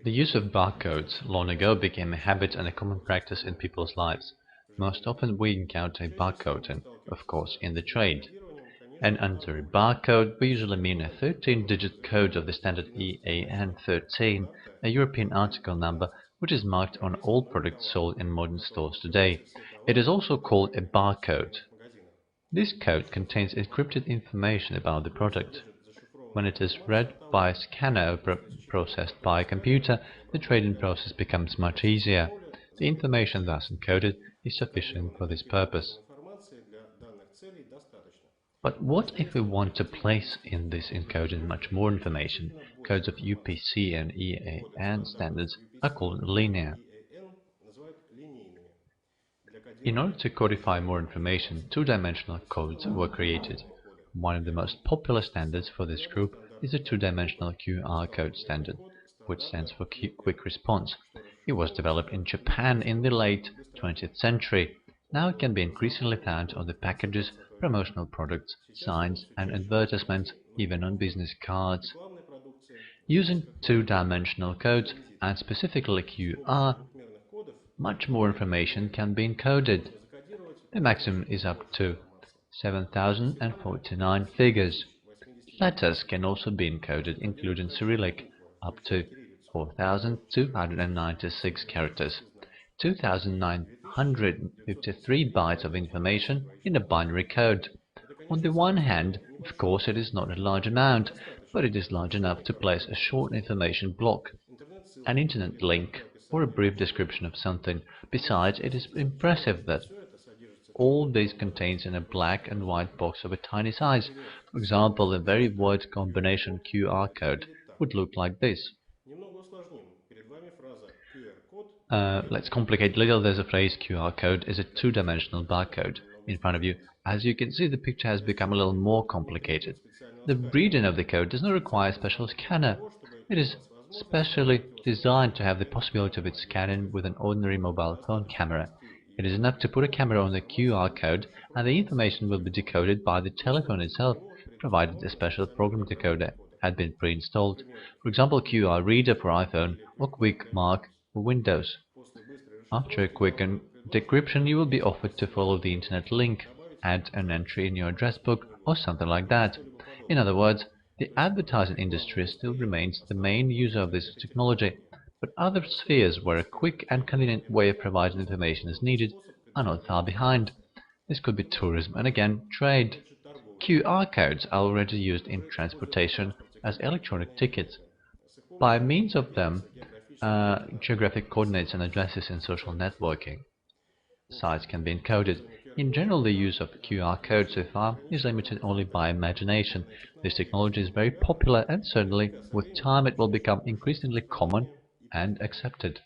The use of barcodes long ago became a habit and a common practice in people's lives. Most often we encounter a barcode and, of course, in the trade. And under a barcode, we usually mean a 13-digit code of the standard EAN13, a European article number which is marked on all products sold in modern stores today. It is also called a barcode. This code contains encrypted information about the product. When it is read by a scanner or processed by a computer, the trading process becomes much easier. The information thus encoded is sufficient for this purpose. But what if we want to place in this encoding much more information? Codes of UPC and EAN standards are called linear. In order to codify more information, two-dimensional codes were created. One of the most popular standards for this group is the two-dimensional QR code standard, which stands for Quick Response. It was developed in Japan in the late 20th century. Now it can be increasingly found on the packages, promotional products, signs and advertisements, even on business cards. Using two-dimensional codes, and specifically QR, much more information can be encoded. The maximum is up to 7,049 figures. Letters can also be encoded, including Cyrillic, up to 4,296 characters, 2,953 bytes of information in a binary code. On the one hand, of course, it is not a large amount, but it is large enough to place a short information block, an internet link, or a brief description of something. Besides, it is impressive that all this contains in a black and white box of a tiny size. For example, a very wide combination QR code would look like this. Let's complicate a little. There's a phrase QR code is a two-dimensional barcode in front of you. As you can see, the picture has become a little more complicated. The reading of the code does not require a special scanner. It is specially designed to have the possibility of its scanning with an ordinary mobile phone camera. It is enough to put a camera on the QR code and the information will be decoded by the telephone itself, provided a special program decoder had been pre-installed. For example, QR Reader for iPhone or Quick Mark for Windows. After a quick decryption, you will be offered to follow the internet link, add an entry in your address book, or something like that. In other words, the advertising industry still remains the main user of this technology, but other spheres where a quick and convenient way of providing information is needed are not far behind. This could be tourism and again, trade. QR codes are already used in transportation as electronic tickets. By means of them, geographic coordinates and addresses in social networking sites can be encoded. In general, the use of QR codes so far is limited only by imagination. This technology is very popular and certainly with time it will become increasingly common and accepted.